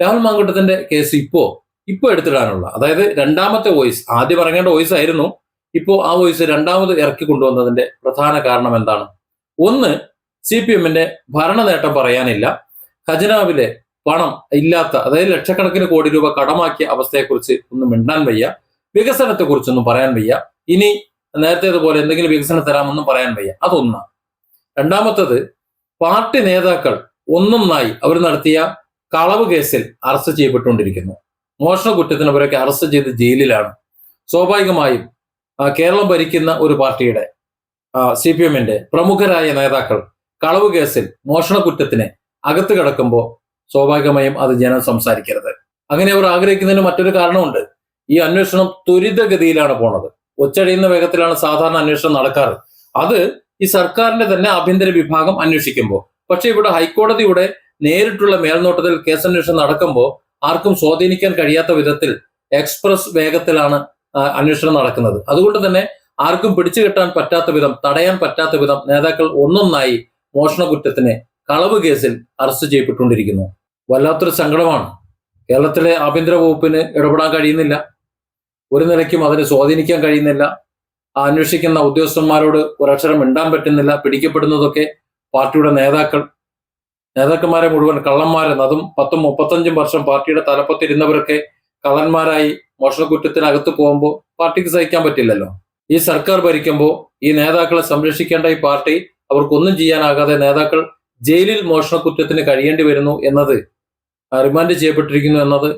Rahul മാങ്കൂട്ടത്തിന്റെ case ഇപ്പോ എടുത്തിടാനുള്ള, അതായത് രണ്ടാമത്തെ വോയിസ്, ആദ്യം ഇറങ്ങേണ്ട വോയിസ് ആയിരുന്നു, ഇപ്പോ ആ വോയിസ് രണ്ടാമത് ഇറക്കി കൊണ്ടുവന്നതിന്റെ പ്രധാന കാരണം എന്താണ്? ഒന്ന്, CPM-ന്റെ ഭരണ നേട്ടം പറയാനില്ല, ഖജനാവിലെ പണം ഇല്ലാത്ത, അതായത് ലക്ഷക്കണക്കിന് കോടി രൂപ കടമാക്കിയ അവസ്ഥയെക്കുറിച്ച് ഒന്നും മിണ്ടാൻ വയ്യ, വികസനത്തെക്കുറിച്ചൊന്നും പറയാൻ വയ്യ, ഇനി നേരത്തേതുപോലെ എന്തെങ്കിലും വികസനം തരാമെന്നും പറയാൻ വയ്യ. അതൊന്നാണ്. രണ്ടാമത്തത്, പാർട്ടി നേതാക്കൾ ഒന്നൊന്നായി അവർ നടത്തിയ കളവ് കേസിൽ അറസ്റ്റ് ചെയ്യപ്പെട്ടുകൊണ്ടിരിക്കുന്നു. മോഷണ കുറ്റത്തിന് അവരൊക്കെ അറസ്റ്റ് ചെയ്ത് ജയിലിലാണ്. സ്വാഭാവികമായും കേരളം ഭരിക്കുന്ന ഒരു പാർട്ടിയുടെ CPM-ന്റെ പ്രമുഖരായ നേതാക്കൾ കളവ് കേസിൽ മോഷണ കുറ്റത്തിന് അകത്ത് കിടക്കുമ്പോൾ സ്വാഭാവികമായും അത് ജനം സംസാരിക്കരുത്. അങ്ങനെ അവർ ആഗ്രഹിക്കുന്നതിന് മറ്റൊരു കാരണമുണ്ട്. ഈ അന്വേഷണം ത്വരിതഗതിയിലാണ് പോണത്. ഒച്ചഴിയുന്ന വേഗത്തിലാണ് സാധാരണ അന്വേഷണം നടക്കാറ്. അത് ഈ സർക്കാരിന്റെ തന്നെ ആഭ്യന്തര വിഭാഗം അന്വേഷിക്കുമ്പോൾ. പക്ഷെ ഇവിടെ ഹൈക്കോടതിയുടെ നേരിട്ടുള്ള മേൽനോട്ടത്തിൽ കേസന്വേഷണം നടക്കുമ്പോൾ ആർക്കും സ്വാധീനിക്കാൻ കഴിയാത്ത വിധത്തിൽ എക്സ്പ്രസ് വേഗത്തിലാണ് അന്വേഷണം നടക്കുന്നത്. അതുകൊണ്ട് തന്നെ ആർക്കും പിടിച്ചു കെട്ടാൻ പറ്റാത്ത വിധം, തടയാൻ പറ്റാത്ത വിധം നേതാക്കൾ ഒന്നൊന്നായി മോഷണ കുറ്റത്തിന്, കളവ് കേസിൽ അറസ്റ്റ് ചെയ്യപ്പെട്ടുകൊണ്ടിരിക്കുന്നു. വല്ലാത്തൊരു സങ്കടമാണ്. കേരളത്തിലെ ആഭ്യന്തര വകുപ്പിന് ഇടപെടാൻ കഴിയുന്നില്ല, ഒരു നിലയ്ക്കും അതിനെ സ്വാധീനിക്കാൻ കഴിയുന്നില്ല. ആ അന്വേഷിക്കുന്ന ഉദ്യോഗസ്ഥന്മാരോട് ഒരക്ഷരം മിണ്ടാൻ പറ്റുന്നില്ല. പിടിക്കപ്പെടുന്നതൊക്കെ പാർട്ടിയുടെ നേതാക്കന്മാരെ മുഴുവൻ കള്ളന്മാരെന്ന്, അതും 10-35 വർഷം പാർട്ടിയുടെ തലപ്പത്തിരുന്നവരൊക്കെ കള്ളന്മാരായി മോഷണക്കുറ്റത്തിനകത്ത് പോകുമ്പോൾ പാർട്ടിക്ക് സഹിക്കാൻ പറ്റില്ലല്ലോ. ഈ സർക്കാർ ഭരിക്കുമ്പോൾ ഈ നേതാക്കളെ സംരക്ഷിക്കേണ്ട ഈ പാർട്ടി അവർക്കൊന്നും ചെയ്യാനാകാതെ നേതാക്കൾ ജയിലിൽ മോഷണക്കുറ്റത്തിന് കഴിയേണ്ടി വരുന്നു എന്നത്, റിമാൻഡ് ചെയ്യപ്പെട്ടിരിക്കുന്നു എന്നത്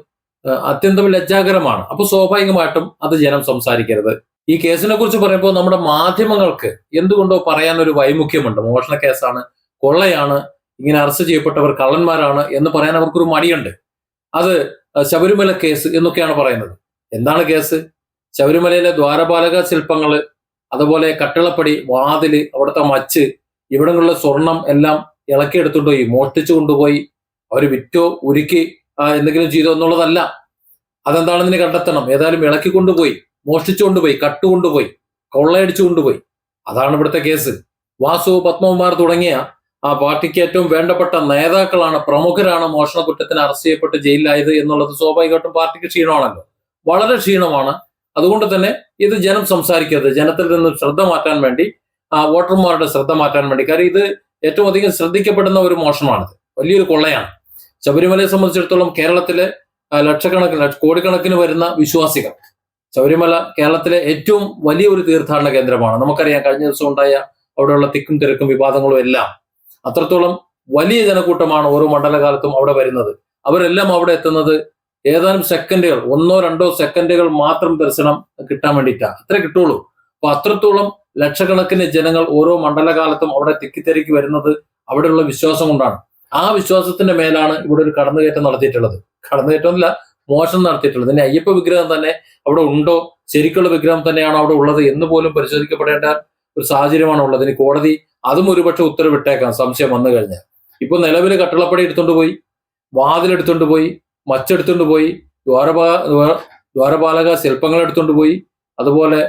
അത്യന്തം ലജ്ജാകരമാണ്. അപ്പോൾ സ്വാഭാവികമായിട്ടും അത് ജനം സംസാരിക്കരുത്. ഈ കേസിനെ കുറിച്ച് പറയുമ്പോൾ നമ്മുടെ മാധ്യമങ്ങൾക്ക് എന്തുകൊണ്ടോ പറയാൻ ഒരു വൈമുഖ്യമുണ്ട്. മോഷണ കേസാണ്, കൊള്ളയാണ്, ഇങ്ങനെ അറസ്റ്റ് ചെയ്യപ്പെട്ടവർ കള്ളന്മാരാണ് എന്ന് പറയാൻ അവർക്കൊരു മടിയുണ്ട്. അത് ശബരിമല കേസ് എന്നൊക്കെയാണ് പറയുന്നത്. എന്താണ് കേസ്? ശബരിമലയിലെ ദ്വാരപാലക ശില്പങ്ങള്, അതുപോലെ കട്ടിളപ്പടി, വാതില്, അവിടുത്തെ മച്ച്, ഇവിടങ്ങളിലെ സ്വർണം എല്ലാം ഇളക്കിയെടുത്തുകൊണ്ട് പോയി, മോഷ്ടിച്ചു കൊണ്ടുപോയി, അവർ വിറ്റോ ഉരുക്കി എന്തെങ്കിലും ചെയ്തോ എന്നുള്ളതല്ല. അതെന്താണെന്ന് കണ്ടെത്തണം. ഏതായാലും ഇളക്കി കൊണ്ടുപോയി, മോഷ്ടിച്ചുകൊണ്ടുപോയി, കട്ടുകൊണ്ടുപോയി, കൊള്ളയടിച്ചു കൊണ്ടുപോയി. അതാണ് ഇവിടുത്തെ കേസ്. വാസു, പത്മകുമാർ തുടങ്ങിയ ആ പാർട്ടിക്ക് ഏറ്റവും വേണ്ടപ്പെട്ട നേതാക്കളാണ്, പ്രമുഖരാണ് മോഷണ കുറ്റത്തിന് അറസ്റ്റ് ചെയ്യപ്പെട്ട് ജയിലിലായത് എന്നുള്ളത് സ്വാഭാവികമായിട്ടും പാർട്ടിക്ക് ക്ഷീണമാണല്ലോ, വളരെ ക്ഷീണമാണ്. അതുകൊണ്ട് തന്നെ ഇത് ജനം സംസാരിക്കരുത്. ജനത്തിൽ നിന്ന് ശ്രദ്ധ മാറ്റാൻ വേണ്ടി, വോട്ടർമാരുടെ ശ്രദ്ധ മാറ്റാൻ വേണ്ടി. കാര്യം ഇത് ഏറ്റവും അധികം ശ്രദ്ധിക്കപ്പെടുന്ന ഒരു മോഷണമാണിത്, വലിയൊരു കൊള്ളയാണ്. ശബരിമലയെ സംബന്ധിച്ചിടത്തോളം കേരളത്തിലെ ലക്ഷക്കണക്കിന്, കോടിക്കണക്കിന് വരുന്ന വിശ്വാസികൾ, ശബരിമല കേരളത്തിലെ ഏറ്റവും വലിയ ഒരു തീർത്ഥാടന കേന്ദ്രമാണ്. നമുക്കറിയാം, കഴിഞ്ഞ ദിവസം ഉണ്ടായ അവിടെയുള്ള തിക്കും തിരക്കും വിവാദങ്ങളും എല്ലാം അത്രത്തോളം വലിയ ജനക്കൂട്ടമാണ് ഓരോ മണ്ഡലകാലത്തും അവിടെ വരുന്നത്. അവരെല്ലാം അവിടെ എത്തുന്നത് ഏതാനും സെക്കൻഡുകൾ, 1-2 സെക്കൻഡുകൾ മാത്രം ദർശനം കിട്ടാൻ വേണ്ടിയിട്ടാണ്. അത്രേ കിട്ടുള്ളൂ. അപ്പൊ അത്രത്തോളം ലക്ഷക്കണക്കിന് ജനങ്ങൾ ഓരോ മണ്ഡലകാലത്തും അവിടെ തിക്കിത്തിരക്കി വരുന്നത് അവിടെയുള്ള വിശ്വാസം കൊണ്ടാണ്. ആ വിശ്വാസത്തിന്റെ മേലാണ് ഇവിടെ ഒരു കടന്നുകയറ്റം നടത്തിയിട്ടുള്ളത്. കടന്നുകയറ്റമല്ല, മോഷണം നടത്തിയിട്ടുള്ളത്. ഇനി അയ്യപ്പ വിഗ്രഹം തന്നെ അവിടെ ഉണ്ടോ, ശരിക്കുള്ള വിഗ്രഹം തന്നെയാണോ അവിടെ ഉള്ളത് എന്ന് പോലും പരിശോധിക്കപ്പെടേണ്ട ഒരു സാഹചര്യമാണ് ഉള്ളത്. ഇനി കോടതി അതും ഒരുപക്ഷെ ഉത്തരവിട്ടേക്കാം, സംശയം വന്നു കഴിഞ്ഞാൽ. ഇപ്പൊ നിലവിൽ കട്ടിളപ്പടി എടുത്തുകൊണ്ട് പോയി, വാതിലെടുത്തുകൊണ്ട് പോയി, മച്ചെടുത്തുകൊണ്ട് പോയി, ദ്വാരപാലക ശില്പങ്ങൾ എടുത്തുകൊണ്ട് പോയി, അതുപോലെ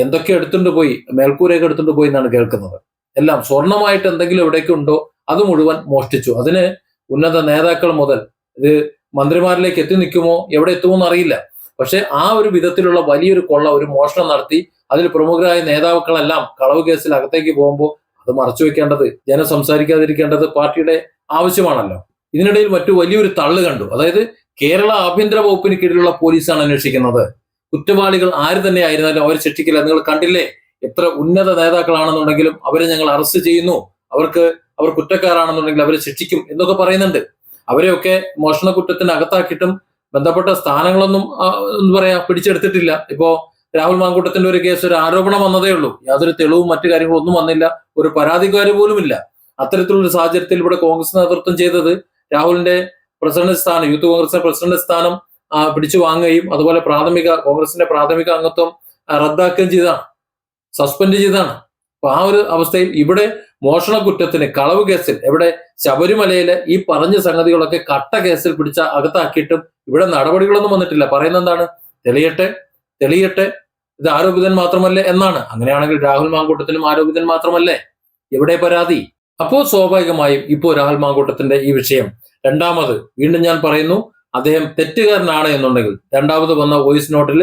എന്തൊക്കെ എടുത്തുകൊണ്ട് പോയി, മേൽക്കൂരയൊക്കെ എടുത്തുകൊണ്ട് പോയി എന്നാണ് കേൾക്കുന്നത്. എല്ലാം സ്വർണമായിട്ട് എന്തെങ്കിലും എവിടേക്ക് ഉണ്ടോ അത് മുഴുവൻ മോഷ്ടിച്ചു. അതിന് ഉന്നത നേതാക്കൾ മുതൽ ഇത് മന്ത്രിമാരിലേക്ക് എത്തി നിൽക്കുമോ, എവിടെ എത്തുമോ എന്നറിയില്ല. പക്ഷെ ആ ഒരു വിധത്തിലുള്ള വലിയൊരു കൊള്ള, ഒരു മോഷണം നടത്തി അതിൽ പ്രമുഖരായ നേതാക്കളെല്ലാം കളവ് കേസിൽ അകത്തേക്ക് പോകുമ്പോൾ അത് മറച്ചു വെക്കേണ്ടത്, ജനം സംസാരിക്കാതിരിക്കേണ്ടത് പാർട്ടിയുടെ ആവശ്യമാണല്ലോ. ഇതിനിടയിൽ മറ്റു വലിയൊരു തള്ളു കണ്ടു. അതായത് കേരള ആഭ്യന്തര വകുപ്പിന് കീഴിലുള്ള പോലീസാണ് അന്വേഷിക്കുന്നത്. കുറ്റവാളികൾ ആര് തന്നെ ആയിരുന്നാലും അവർ ശിക്ഷിക്കില്ല. നിങ്ങൾ കണ്ടില്ലേ, എത്ര ഉന്നത നേതാക്കളാണെന്നുണ്ടെങ്കിലും അവരെ ഞങ്ങൾ അറസ്റ്റ് ചെയ്യുന്നു, അവർ കുറ്റക്കാരാണെന്നുണ്ടെങ്കിൽ അവരെ ശിക്ഷിക്കും എന്നൊക്കെ പറയുന്നുണ്ട്. അവരെയൊക്കെ മോഷണ കുറ്റത്തിന് അകത്താക്കിയിട്ടും ബന്ധപ്പെട്ട സ്ഥാനങ്ങളൊന്നും എന്താ പറയാ പിടിച്ചെടുത്തിട്ടില്ല. ഇപ്പോ രാഹുൽ മാങ്കൂട്ടത്തിന്റെ ഒരു കേസ്, ഒരു ആരോപണം വന്നതേ ഉള്ളൂ, യാതൊരു തെളിവും മറ്റു കാര്യങ്ങളൊന്നും വന്നില്ല, ഒരു പരാതിക്കാര് പോലുമില്ല. അത്തരത്തിലുള്ള സാഹചര്യത്തിൽ ഇവിടെ കോൺഗ്രസ് നേതൃത്വം ചെയ്തത് രാഹുലിന്റെ പ്രസിഡന്റ് സ്ഥാനം, യൂത്ത് കോൺഗ്രസിന്റെ പ്രസിഡന്റ് സ്ഥാനം പിടിച്ചു വാങ്ങുകയും അതുപോലെ കോൺഗ്രസിന്റെ പ്രാഥമിക അംഗത്വം റദ്ദാക്കുകയും ചെയ്തതാണ്, സസ്പെൻഡ് ചെയ്തതാണ്. അപ്പൊ ആ ഒരു അവസ്ഥയിൽ ഇവിടെ മോഷണ കുറ്റത്തിന്, കളവ് കേസിൽ, എവിടെ ശബരിമലയിലെ ഈ പറഞ്ഞ സംഗതികളൊക്കെ കട്ട കേസിൽ പിടിച്ച അകത്താക്കിയിട്ടും ഇവിടെ നടപടികളൊന്നും വന്നിട്ടില്ല. പറയുന്നത് എന്താണ്? തെളിയട്ടെ, ഇത് ആരോപിതൻ മാത്രമല്ലേ എന്നാണ്. അങ്ങനെയാണെങ്കിൽ രാഹുൽ മാങ്കൂട്ടത്തിനും ആരോപിതൻ മാത്രമല്ലേ? എവിടെ പരാതി? അപ്പോ സ്വാഭാവികമായും ഇപ്പോ രാഹുൽ മാങ്കൂട്ടത്തിന്റെ ഈ വിഷയം രണ്ടാമത്, വീണ്ടും ഞാൻ പറയുന്നു, അദ്ദേഹം തെറ്റുകാരനാണ് എന്നുണ്ടെങ്കിൽ, രണ്ടാമത് വന്ന വോയിസ് നോട്ടിൽ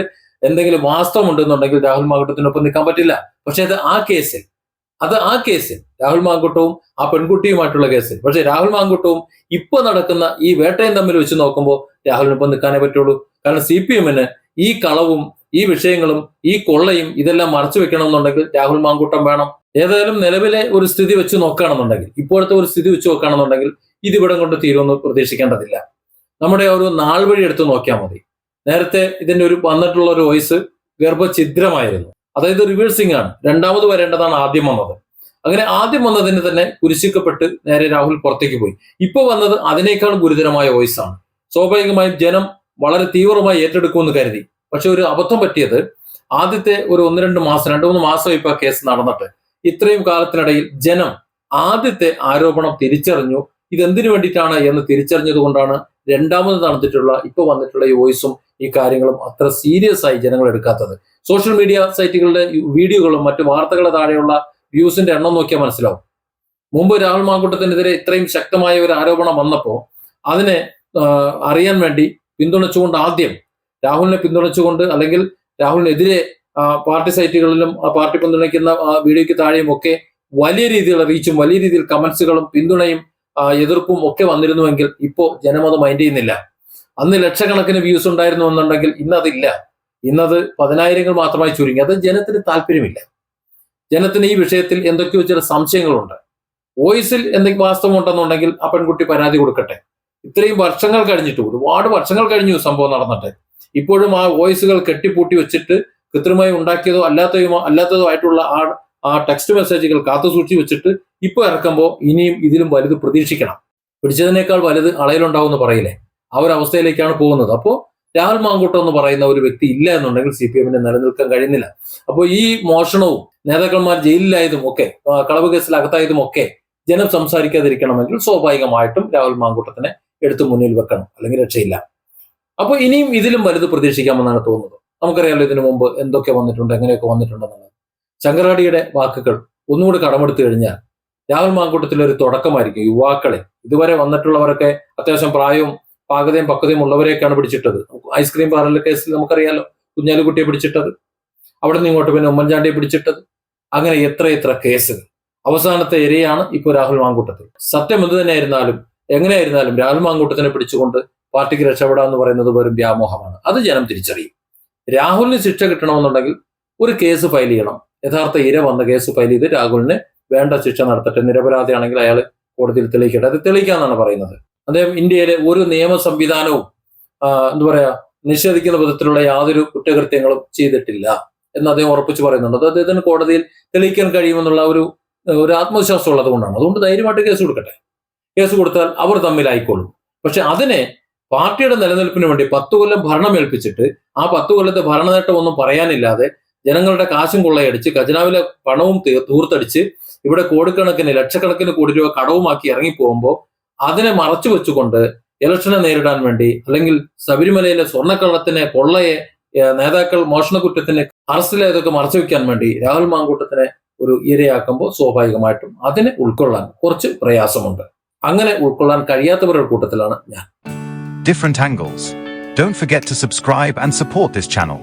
എന്തെങ്കിലും വാസ്തവം ഉണ്ടെന്നുണ്ടെങ്കിൽ രാഹുൽ മാങ്കൂട്ടത്തിനൊപ്പം നിൽക്കാൻ പറ്റില്ല. പക്ഷെ അത് ആ കേസിൽ രാഹുൽ മാങ്കൂട്ടവും ആ പെൺകുട്ടിയുമായിട്ടുള്ള കേസിൽ, പക്ഷെ രാഹുൽ മാങ്കൂട്ടവും ഇപ്പൊ നടക്കുന്ന ഈ വേട്ടയും തമ്മിൽ വെച്ച് നോക്കുമ്പോൾ രാഹുലിനൊപ്പം നിൽക്കാനേ പറ്റുള്ളൂ. കാരണം CPM-ന് ഈ കളവും ഈ വിഷയങ്ങളും ഈ കൊള്ളയും ഇതെല്ലാം മറച്ചു വെക്കണമെന്നുണ്ടെങ്കിൽ രാഹുൽ മാങ്കൂട്ടം വേണം. ഏതായാലും നിലവിലെ ഒരു സ്ഥിതി വെച്ച് നോക്കുകയാണെന്നുണ്ടെങ്കിൽ, ഇപ്പോഴത്തെ ഒരു സ്ഥിതി വെച്ച് നോക്കുകയാണെന്നുണ്ടെങ്കിൽ ഇതിവിടം കൊണ്ട് തീരുമെന്ന് പ്രതീക്ഷിക്കേണ്ടതില്ല. നമ്മുടെ ഒരു നാൾ വഴി എടുത്ത് നോക്കിയാൽ മതി. നേരത്തെ ഇതിന്റെ ഒരു വന്നിട്ടുള്ള ഒരു വോയിസ് ഗർഭഛിദ്രമായിരുന്നു, അതായത് റിവേഴ്സിംഗ് ആണ്. രണ്ടാമത് വരേണ്ടതാണ് ആദ്യം വന്നത്. അങ്ങനെ ആദ്യം വന്നതിന് തന്നെ കുരിശിക്കപ്പെട്ട് നേരെ രാഹുൽ പുറത്തേക്ക് പോയി. ഇപ്പൊ വന്നത് അതിനേക്കാൾ ഗുരുതരമായ വോയിസ് ആണ്. സ്വാഭാവികമായും ജനം വളരെ തീവ്രമായി ഏറ്റെടുക്കുമെന്ന് കരുതി. പക്ഷെ ഒരു അബദ്ധം പറ്റിയത്, ആദ്യത്തെ ഒരു 1-2 മാസം 2-3 മാസം ഇപ്പൊ കേസ് നടന്നിട്ട് ഇത്രയും കാലത്തിനിടയിൽ ജനം ആദ്യത്തെ ആരോപണം തിരിച്ചറിഞ്ഞു. ഇതെന്തിനു വേണ്ടിയിട്ടാണ് എന്ന് തിരിച്ചറിഞ്ഞത് കൊണ്ടാണ് രണ്ടാമത് നടന്നിട്ടുള്ള ഇപ്പൊ വന്നിട്ടുള്ള ഈ വോയിസും ഈ കാര്യങ്ങളും അത്ര സീരിയസ് ആയി ജനങ്ങൾ എടുക്കാത്തത്. സോഷ്യൽ മീഡിയ സൈറ്റുകളുടെ വീഡിയോകളും മറ്റു വാർത്തകളുടെ താഴെയുള്ള വ്യൂസിന്റെ എണ്ണം നോക്കിയാൽ മനസ്സിലാവും. മുമ്പ് രാഹുൽ മാങ്കൂട്ടത്തിനെതിരെ ഇത്രയും ശക്തമായ ഒരു ആരോപണം വന്നപ്പോൾ അതിനെ അറിയാൻ വേണ്ടി പിന്തുണച്ചുകൊണ്ട്, ആദ്യം രാഹുലിനെ പിന്തുണച്ചുകൊണ്ട് അല്ലെങ്കിൽ രാഹുലിനെതിരെ പാർട്ടി സൈറ്റുകളിലും പാർട്ടി പിന്തുണയ്ക്കുന്ന വീഡിയോയ്ക്ക് താഴെയും ഒക്കെ വലിയ രീതിയിലുള്ള റീച്ചും വലിയ രീതിയിൽ കമന്റ്സുകളും പിന്തുണയും എതിർപ്പും ഒക്കെ വന്നിരുന്നുവെങ്കിൽ ഇപ്പോ ജനം അത് മൈൻഡ് ചെയ്യുന്നില്ല. അന്ന് ലക്ഷക്കണക്കിന് വ്യൂസ് ഉണ്ടായിരുന്നു എന്നുണ്ടെങ്കിൽ ഇന്നതില്ല. ഇന്നത് 10,000 മാത്രമായി ചുരുങ്ങി. അത് ജനത്തിന് താല്പര്യമില്ല. ജനത്തിന് ഈ വിഷയത്തിൽ എന്തൊക്കെയോ ചില സംശയങ്ങളുണ്ട്. വോയിസിൽ എന്തെങ്കിലും വാസ്തവം ഉണ്ടെന്നുണ്ടെങ്കിൽ ആ പെൺകുട്ടി പരാതി കൊടുക്കട്ടെ. ഇത്രയും വർഷങ്ങൾ കഴിഞ്ഞിട്ട്, ഒരുപാട് വർഷങ്ങൾ കഴിഞ്ഞു സംഭവം നടന്നിട്ട്, ഇപ്പോഴും ആ വോയിസുകൾ കെട്ടിപ്പൂട്ടി വെച്ചിട്ട് കൃത്രിമമായി ഉണ്ടാക്കിയതോ അല്ലാത്തതോ ആയിട്ടുള്ള ആ ടെക്സ്റ്റ് മെസ്സേജുകൾ കാത്തു സൂക്ഷിച്ച് വെച്ചിട്ട് ഇപ്പൊ ഇറക്കുമ്പോൾ ഇനിയും ഇതിലും വലുത് പ്രതീക്ഷിക്കണം. പിടിച്ചതിനേക്കാൾ വലുത് അളയിലുണ്ടാവും എന്ന് പറയില്ലേ, ആ ഒരു അവസ്ഥയിലേക്കാണ് പോകുന്നത്. അപ്പോൾ രാഹുൽ മാങ്കൂട്ടം എന്ന് പറയുന്ന ഒരു വ്യക്തി ഇല്ല എന്നുണ്ടെങ്കിൽ CPM-ന് നിലനിൽക്കാൻ കഴിയുന്നില്ല. അപ്പോൾ ഈ മോഷണവും നേതാക്കന്മാർ ജയിലിലായതും ഒക്കെ, കളവ് കേസിൽ അകത്തായതും ഒക്കെ ജനം സംസാരിക്കാതിരിക്കണമെങ്കിൽ സ്വാഭാവികമായിട്ടും രാഹുൽ മാങ്കൂട്ടത്തിനെ എടുത്തു മുന്നിൽ വെക്കണം, അല്ലെങ്കിൽ രക്ഷയില്ല. അപ്പൊ ഇനിയും ഇതിലും വലുത് പ്രതീക്ഷിക്കാമെന്നാണ് തോന്നുന്നത്. നമുക്കറിയാമല്ലോ ഇതിനു മുമ്പ് എന്തൊക്കെ വന്നിട്ടുണ്ട്, എങ്ങനെയൊക്കെ വന്നിട്ടുണ്ടെന്നുള്ളത്. ശങ്കറാടിയുടെ വാക്കുകൾ ഒന്നുകൂടി കടമെടുത്തു കഴിഞ്ഞാൽ രാഹുൽ മാങ്കൂട്ടത്തിലെ ഒരു തുടക്കമായിരിക്കും. യുവാക്കളെ, ഇതുവരെ വന്നിട്ടുള്ളവരൊക്കെ അത്യാവശ്യം പ്രായവും പാകതയും പക്വതയും ഉള്ളവരെയൊക്കെയാണ് പിടിച്ചിട്ടത്. ഐസ്ക്രീം പാർലർ കേസിൽ നമുക്കറിയാലോ, കുഞ്ഞാലിക്കുട്ടിയെ പിടിച്ചിട്ടത്, അവിടെ നിന്ന് ഇങ്ങോട്ട് പിന്നെ ഉമ്മൻചാണ്ടിയെ പിടിച്ചിട്ടത്, അങ്ങനെ എത്ര കേസുകൾ. അവസാനത്തെ ഇരയാണ് ഇപ്പോൾ രാഹുൽ മാങ്കൂട്ടത്തിൽ. സത്യം എന്ത് തന്നെയായിരുന്നാലും എങ്ങനെയായിരുന്നാലും രാഹുൽ മാങ്കൂട്ടത്തിനെ പിടിച്ചുകൊണ്ട് പാർട്ടിക്ക് രക്ഷപ്പെടാന്ന് പറയുന്നത് വെറും വ്യാമോഹമാണ്. അത് ജനം തിരിച്ചറിയും. രാഹുലിന് ശിക്ഷ കിട്ടണമെന്നുണ്ടെങ്കിൽ ഒരു കേസ് ഫയൽ ചെയ്യണം. യഥാർത്ഥ ഇര വന്ന കേസ് ഫയൽ ചെയ്ത് രാഹുലിന് വേണ്ട ശിക്ഷ നടത്തട്ടെ. നിരപരാധിയാണെങ്കിൽ അയാൾ കോടതിയിൽ തെളിയിക്കട്ടെ. അത് തെളിയിക്കാന്നാണ് പറയുന്നത്. അദ്ദേഹം ഇന്ത്യയിലെ ഒരു നിയമ സംവിധാനവും നിഷേധിക്കുന്ന വിധത്തിലുള്ള യാതൊരു കുറ്റകൃത്യങ്ങളും ചെയ്തിട്ടില്ല എന്ന് അദ്ദേഹം ഉറപ്പിച്ച് പറയുന്നുണ്ട്. അത് അദ്ദേഹത്തിന് കോടതിയിൽ തെളിയിക്കാൻ കഴിയുമെന്നുള്ള ഒരു ആത്മവിശ്വാസം ഉള്ളത് കൊണ്ടാണ്. അതുകൊണ്ട് ധൈര്യമായിട്ട് കേസ് കൊടുക്കട്ടെ. കേസ് കൊടുത്താൽ അവർ തമ്മിലായിക്കോളും. പക്ഷെ അതിനെ പാർട്ടിയുടെ നിലനിൽപ്പിന് വേണ്ടി 10 കൊല്ലം ഭരണം ഏൽപ്പിച്ചിട്ട് ആ 10 കൊല്ലത്തെ ഭരണനേട്ടം ഒന്നും പറയാനില്ലാതെ ജനങ്ങളുടെ കാശും കൊള്ളയടിച്ച് ഖജനാവിലെ പണവും തൂർത്തടിച്ച് ഇവിടെ കോടിക്കണക്കിന് ലക്ഷക്കണക്കിന് കോടി രൂപ കടവുമാക്കി ഇറങ്ങിപ്പോകുമ്പോൾ അതിനെ മറച്ചു വെച്ചുകൊണ്ട് ഇലക്ഷനെ നേരിടാൻ വേണ്ടി, അല്ലെങ്കിൽ ശബരിമലയിലെ സ്വർണ്ണക്കള്ളത്തിനെ, കൊള്ളയെ, നേതാക്കൾ മോഷണക്കുറ്റത്തിന് അറസ്റ്റിലായതൊക്കെ മറച്ചു വെക്കാൻ വേണ്ടി രാഹുൽ മാങ്കൂട്ടത്തിനെ ഒരു ഇരയാക്കുമ്പോൾ സ്വാഭാവികമായിട്ടും അതിനെ ഉൾക്കൊള്ളാൻ കുറച്ച് പ്രയാസമുണ്ട്. അങ്ങനെ ഉൾക്കൊള്ളാൻ കഴിയാത്തവരുടെ കൂട്ടത്തിലാണ് ഞാൻ. Different angles. Don't forget to subscribe and support this channel.